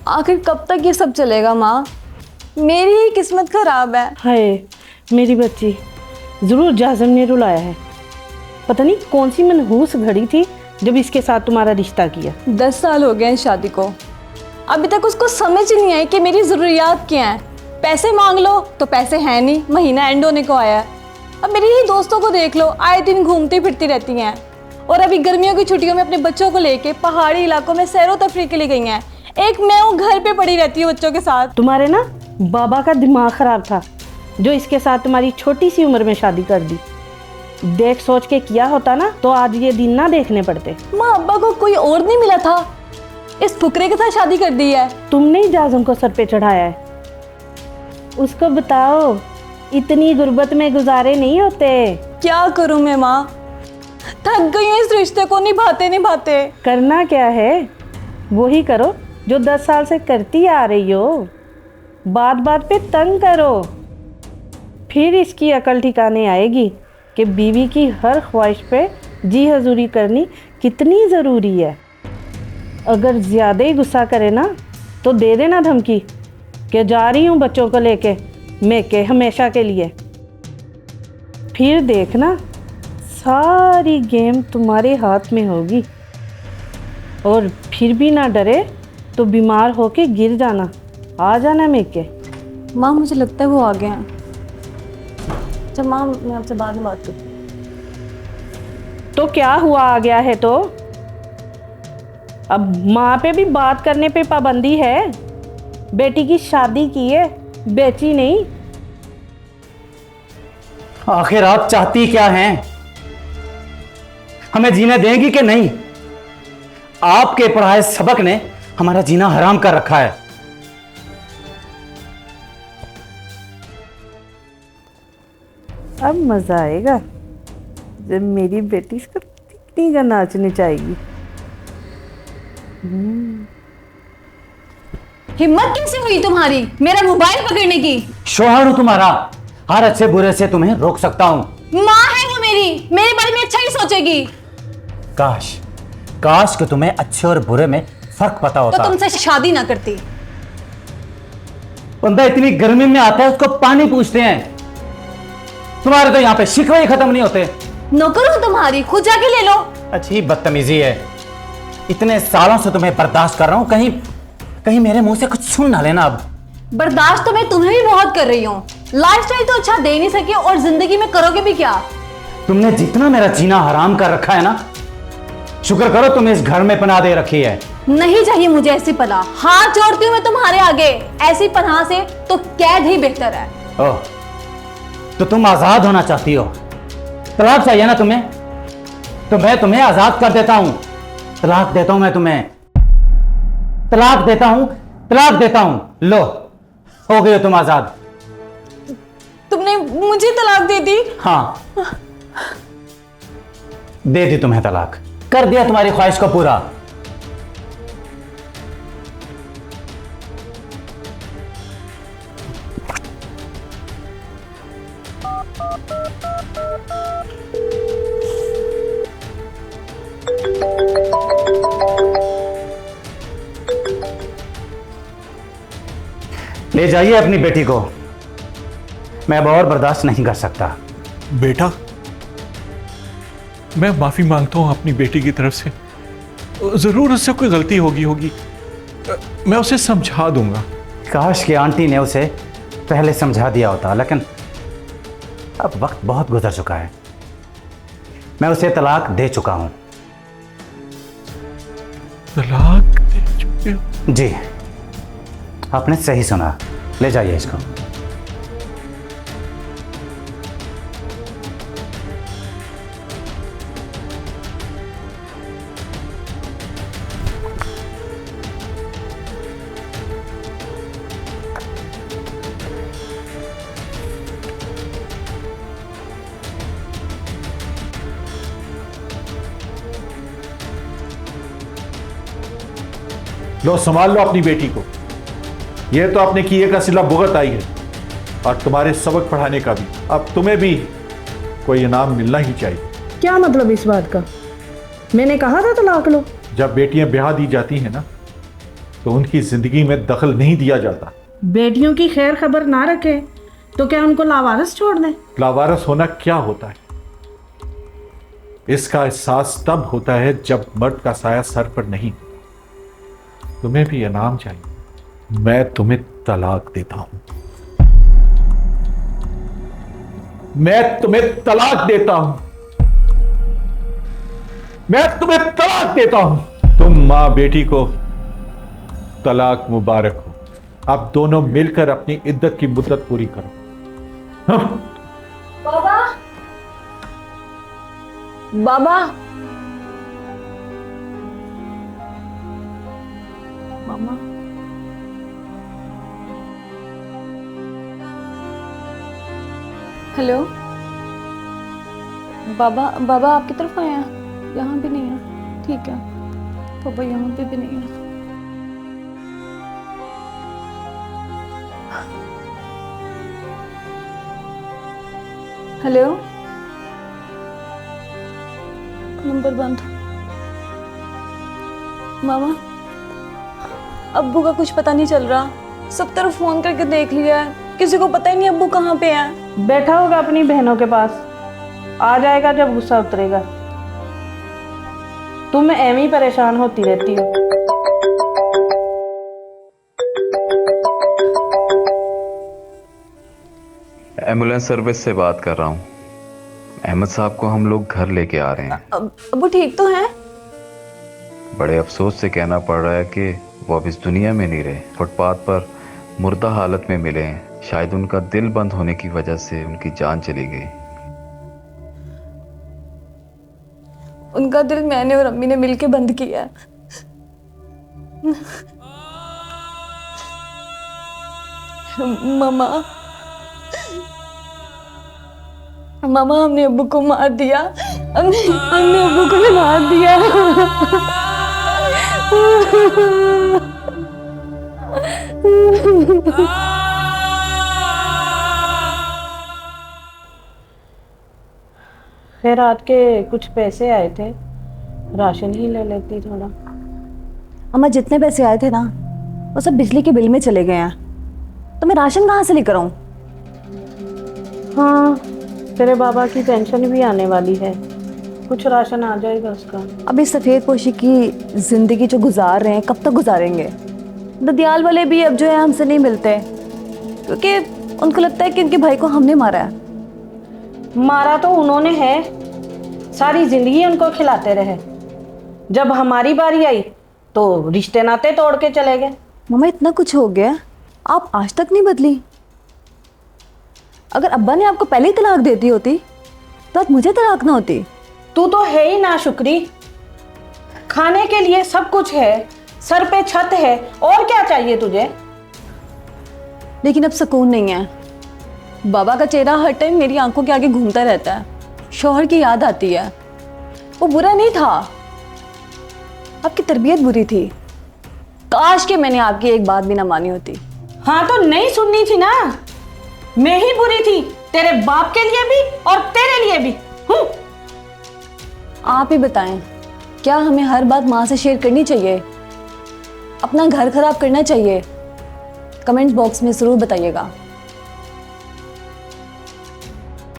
आखिर कब तक ये सब चलेगा माँ? मेरी ही किस्मत खराब है। हाय मेरी बच्ची, ज़रूर जाज़म ने रुलाया है। पता नहीं कौन सी मनहूस घड़ी थी जब इसके साथ तुम्हारा रिश्ता किया। 10 साल हो गए हैं शादी को, अभी तक उसको समझ ही नहीं आई कि मेरी ज़रूरियात क्या हैं। पैसे मांग लो तो पैसे हैं नहीं, महीना एंड होने को आया है। अब मेरी ही दोस्तों को देख लो, आए दिन घूमती फिरती रहती हैं। और अभी गर्मियों की छुट्टियों में अपने बच्चों को लेके पहाड़ी इलाकों में सैरो तफरी के लिए गई हैं। एक मैं हूँ घर पे पड़ी रहती हूँ बच्चों के साथ। तुम्हारे ना बाबा का दिमाग ख़राब था जो इसके साथ तुम्हारी छोटी सी उम्र में शादी कर दी। देख सोच के किया होता ना तो आज ये दिन ना देखने पड़ते। माँ अब्बा को कोई और नहीं मिला था, इस फुकरे के साथ शादी कर दी है। तुमने ही जाज़म को सर पे चढ़ाया है। उसको बताओ इतनी गुर्बत में गुजारे नहीं होते। क्या करूँ मैं माँ, थक गई हूँ इस रिश्ते को निभाते निभाते। करना क्या है वही करो जो 10 साल से करती आ रही हो। बात बात पे तंग करो, फिर इसकी अकल ठिकाने आएगी कि बीवी की हर ख्वाहिश पे जी हजूरी करनी कितनी ज़रूरी है। अगर ज़्यादा ही गुस्सा करे ना तो दे देना धमकी कि जा रही हूँ बच्चों को लेके मेके हमेशा के लिए। फिर देखना सारी गेम तुम्हारे हाथ में होगी। और फिर भी ना डरे तो बीमार होके गिर जाना, आ जाना मेके। माँ मुझे लगता है वो आ गए हैं। अच्छा माँ मैं आपसे बाद में बात करती हूँ। तो क्या हुआ आ गया है तो? अब माँ पे भी बात करने पे पाबंदी है। बेटी की शादी की है, बेची नहीं। आखिर आप चाहती क्या हैं? हमें जीने देंगी कि नहीं? आपके पढ़ाए सबक ने हमारा जीना हराम कर रखा है। अब मज़ा आएगा जब मेरी बेटी इसका तिकनी का नाचने चाहेगी। हिम्मत कैसे हुई तुम्हारी मेरा मोबाइल पकड़ने की? शौहर हूं तुम्हारा, हर अच्छे बुरे से तुम्हें रोक सकता हूं। माँ है वो मेरे बारे में अच्छा ही सोचेगी। काश काश कि तुम्हें अच्छे और बुरे में फर्क पता तो होता। तुमसे शादी ना करती। बंदा इतनी गर्मी में आता है उसको पानी पूछते हैं। तुम्हारे तो यहाँ पे शिकवे ही खत्म नहीं होते। नौकर हूं तुम्हारी, खुद जाके ले लो। अच्छी बदतमीजी है। इतने सालों से तुम्हें बर्दाश्त कर रहा हूं, कहीं कहीं मेरे मुंह से कुछ सुन ना लेना। अब बर्दाश्त तो मैं तुम्हें भी बहुत कर रही हूँ। लाइफस्टाइल तो अच्छा दे नहीं सकी और जिंदगी में करोगे भी क्या? तुमने जितना मेरा जीना हराम कर रखा है ना, शुक्र करो तुम इस घर में पनाह दे रखी है। नहीं चाहिए मुझे ऐसी पनाह, हाथ जोड़ती हूँ मैं तुम्हारे आगे। ऐसी पनाह से तो कैद ही बेहतर है। ओह, तो तुम आजाद होना चाहती हो? तलाक चाहिए ना तुम्हें? तो मैं तुम्हें आजाद कर देता हूं। तलाक देता हूं मैं तुम्हें, तलाक देता हूं, तलाक देता हूं। लो, हो गए हो तुम आजाद। तुमने मुझे तलाक दे दी? हाँ, दे दी तुम्हें तलाक, कर दिया तुम्हारी ख्वाहिश को पूरा। ले जाइए अपनी बेटी को, मैं अब और बर्दाश्त नहीं कर सकता। बेटा, मैं माफी मांगता हूं अपनी बेटी की तरफ से। जरूर उससे कोई गलती होगी। मैं उसे समझा दूंगा। काश कि आंटी ने उसे पहले समझा दिया होता, लेकिन अब वक्त बहुत गुजर चुका है। मैं उसे तलाक दे चुका हूं। तलाक दे चुके हो? जी, आपने सही सुना। ले जाइए इसको। लो संभाल लो अपनी बेटी को। यह तो आपने किए का सिला भुगत आई है, और तुम्हारे सबक पढ़ाने का भी। अब तुम्हें भी कोई इनाम मिलना ही चाहिए। क्या मतलब इस बात का? मैंने कहा था तलाक लो। जब बेटियां ब्याह दी जाती हैं ना, तो उनकी जिंदगी में दखल नहीं दिया जाता। बेटियों की खैर खबर ना रखे तो क्या उनको लावारिस छोड़ दें? लावारिस होना क्या होता है, इसका एहसास तब होता है जब मर्द का साया सर पर नहीं। तुम्हें भी इनाम चाहिए, मैं तुम्हें तलाक देता हूं। मैं तुम्हें तलाक देता हूं। मैं तुम्हें तलाक देता हूं। तुम मां बेटी को तलाक मुबारक हो। आप दोनों मिलकर अपनी इद्दत की मुद्दत पूरी करो। हाँ? बाबा, बाबा, मामा, हेलो बाबा, बाबा आपकी तरफ आए हैं? यहाँ भी नहीं है, ठीक है। बाबा यहाँ पे भी नहीं है। हेलो, नंबर बंद। मामा, अब्बू का कुछ पता नहीं चल रहा। सब तरफ फोन करके देख लिया है, किसी को पता ही नहीं अब्बू कहाँ पे हैं। बैठा होगा अपनी बहनों के पास, आ जाएगा जब गुस्सा उतरेगा। तुम एवं ही परेशान होती रहती हो। एम्बुलेंस सर्विस से बात कर रहा हूँ। अहमद साहब को हम लोग घर लेके आ रहे हैं। अब्बू ठीक तो हैं? बड़े अफसोस से कहना पड़ रहा है कि वो अब इस दुनिया में नहीं रहे, फुटपाथ पर मुर्दा हालत में मिले हैं। शायद उनका दिल बंद होने की वजह से उनकी जान चली गई। उनका दिल मैंने और अम्मी ने मिलके बंद किया है। मामा, मामा हमने अब्बू को मार दिया। हमने अब्बू को मार दिया। फिर रात के कुछ पैसे आए थे, राशन ही ले लेती थोड़ा। अम्मा जितने पैसे आए थे ना वो सब बिजली के बिल में चले गए हैं, तो मैं राशन कहाँ से लेकर आऊँ? हाँ, तेरे बाबा की पेंशन भी आने वाली है, कुछ राशन आ जाएगा उसका। अब इस सफ़ेद पोशी की ज़िंदगी जो गुजार रहे हैं कब तक गुजारेंगे? ददियाल वाले भी अब जो है हमसे नहीं मिलते, क्योंकि उनको लगता है कि उनके भाई को हमने मारा है। मारा तो उन्होंने है, सारी जिंदगी उनको खिलाते रहे। जब हमारी बारी आई तो रिश्ते नाते तोड़ के चले गए। मम्मा इतना कुछ हो गया, आप आज तक नहीं बदली। अगर अब्बा ने आपको पहले ही तलाक दे दी होती तो आज मुझे तलाक ना होती। तू तो है ही ना शुक्री, खाने के लिए सब कुछ है, सर पे छत है, और क्या चाहिए तुझे? लेकिन अब सुकून नहीं है। बाबा का चेहरा हर टाइम मेरी आंखों के आगे घूमता रहता है, शौहर की याद आती है। वो बुरा नहीं था, आपकी तरबियत बुरी थी। काश कि मैंने आपकी एक बात भी ना मानी होती। हाँ तो नहीं सुननी थी ना, मैं ही बुरी थी, तेरे बाप के लिए भी और तेरे लिए भी। आप ही बताएं, क्या हमें हर बात माँ से शेयर करनी चाहिए? अपना घर खराब करना चाहिए? कमेंट बॉक्स में ज़रूर बताइएगा।